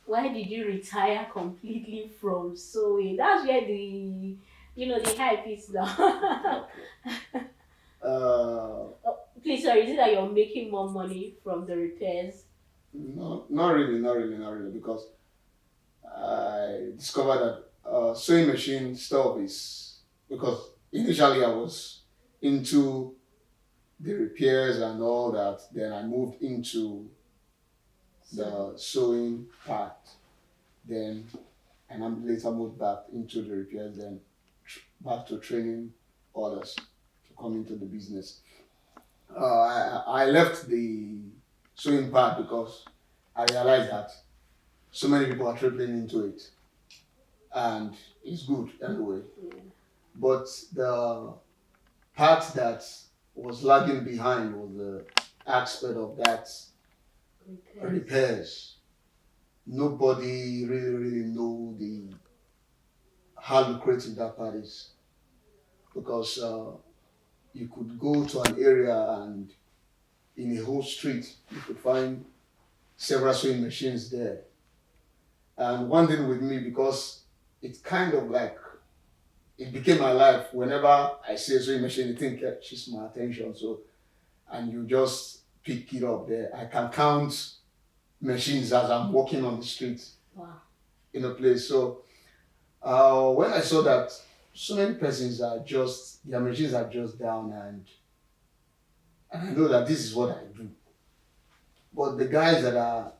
why did you retire completely from sewing? That's where the hype is now. Okay. Uh, Oh, please, sorry, is it that you're making more money from the repairs? no, not really, not really, not really, because I discovered that sewing machine stuff is because initially I was into the repairs and all that. Then I moved into So, the sewing part. Then and I later moved back into the repairs. Then back to training others to come into the business. I left the sewing part because I realized that so many people are tripling into it, and it's good anyway. yeah, But the part that was lagging behind was the aspect of that repairs. repairs. Nobody really know the how lucrative that part is because you could go to an area and in a whole street you could find several sewing machines there. And one thing with me because it's kind of like it became my life. Whenever I see a sewing machine, the thing catches my attention. So and you just pick it up there. I can count machines as I'm walking on the street Wow. in a place. So when I saw that so many persons are just their machines are just down and I know that this is what I do. But the guys that are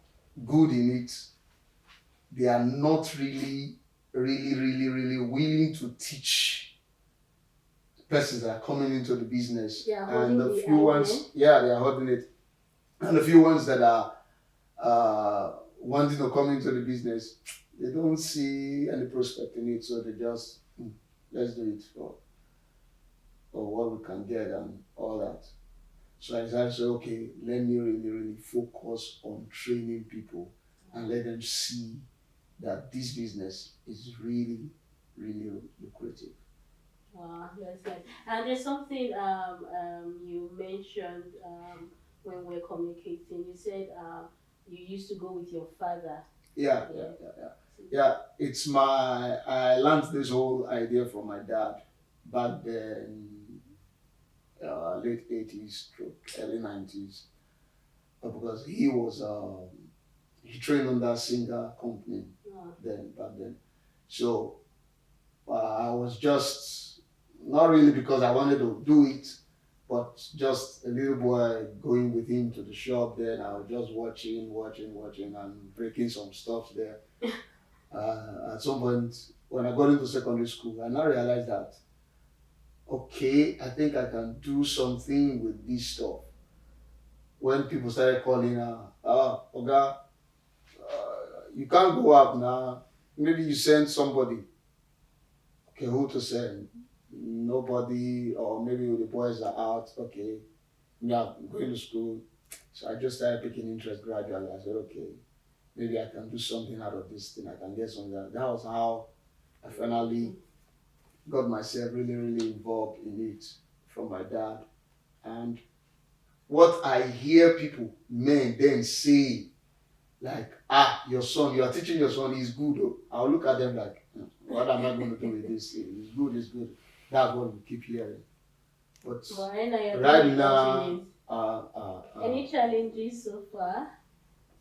good in it, they are not really willing to teach persons that are coming into the business. They are And holding the the few idea. ones, yeah, they are holding it. And the few ones that are wanting to come into the business, they don't see any prospect in it, so they just let's do it for what we can get and all that. So I decided to say, okay, let me really focus on training people and let them see that this business is really lucrative. Wow, that's nice. And there's something you mentioned when we're communicating. You said you used to go with your father. Yeah, yeah, Yeah. yeah, yeah. Yeah, it's my, I learned this whole idea from my dad back then, late 80s to early 90s, because he was, he trained on that singer company Wow. then, back then. So I was just not really because I wanted to do it, but just a little boy going with him to the shop. Then I was just watching, and breaking some stuff there. At some point, when I got into secondary school, I now realized that okay, I think I can do something with this stuff. When people started calling, Oga, you can't go out now. Maybe you send somebody. Okay, who to send? Nobody, or maybe the boys are out. Okay, yeah, I'm going to school. So I just started taking interest gradually. I said, okay, maybe I can do something out of this thing. I can get something. That was how I finally got myself really involved in it from my dad. And what I hear people, men, then say, like, your son, you are teaching your son, he's good. Oh. I'll look at them like, what am I going to do with this? It's good. That's what we keep hearing. But But right now you're right really touching now, it. Any challenges so far?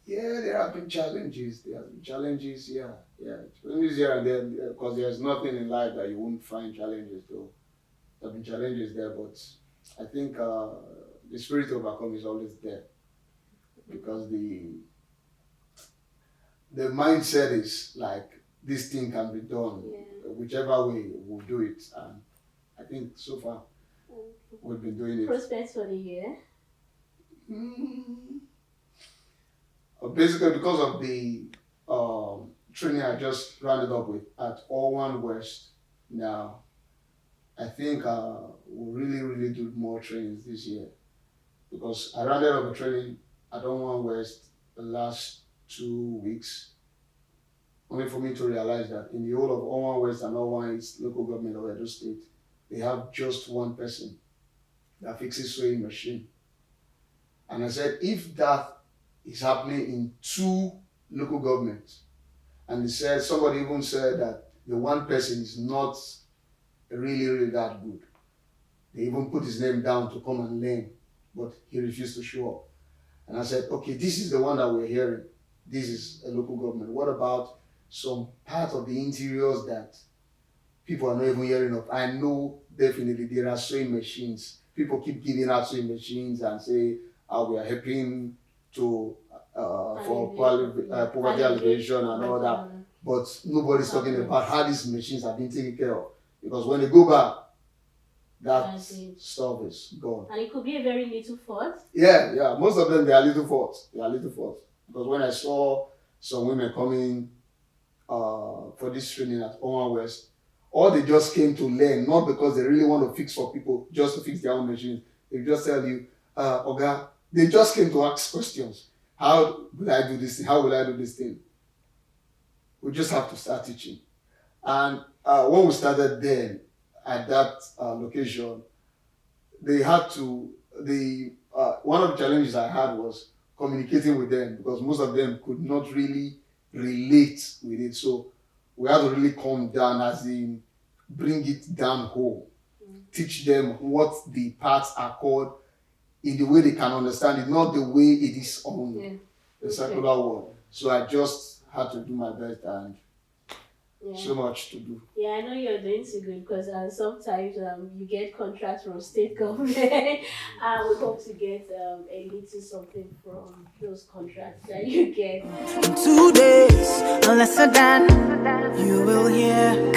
yeah, there have been challenges. There have been challenges, yeah, yeah. Challenges here and there, because there's nothing in life that you won't find challenges, though. There have been challenges there, but I think the spirit to overcome is always there because the mindset is like this thing can be done, Yeah. whichever way we'll do it. And I think so far Okay. we've been doing it. Prospects for the year? Mm, basically, because of the training I just rounded up with at All One West now, I think we'll really do more trainings this year because I rounded up the training at All One West the last 2 weeks, only for me to realize that in the whole of All One West and All One East local government of Edo State, they have just one person that fixes sewing machine. And I said, if that is happening in two local governments, And he said, somebody even said that the one person is not really that good. They even put his name down to come and learn, but he refused to show up. And I said, okay, this is the one that we're hearing. This is a local government. What about some part of the interiors that people are not even hearing of? I know definitely there are sewing machines. People keep giving out sewing machines and say, we are helping to for poverty alleviation and all that. But nobody's talking about how these machines have been taken care of. Because when they go back, that stuff is gone. And it could be a very little fault. Yeah. Most of them, they are little faults. Because when I saw some women coming for this training at Oman West, or they just came to learn, not because they really want to fix for people, just to fix their own machines. They just tell you, Oga, they just came to ask questions. How will I do this thing? How will I do this thing? We just have to start teaching. And when we started then, at that location, they had to, one of the challenges I had was communicating with them, because most of them could not really relate with it. So we had to really calm down, as in bring it down home, teach them what the parts are called in the way they can understand it, not the way it is on the circular one. So I just had to do my best, and so much to do. Yeah, I know you're doing so good, because sometimes you get contracts from state government. We hope to get a little something from those contracts that you get. In 2 days, lesser than you will hear.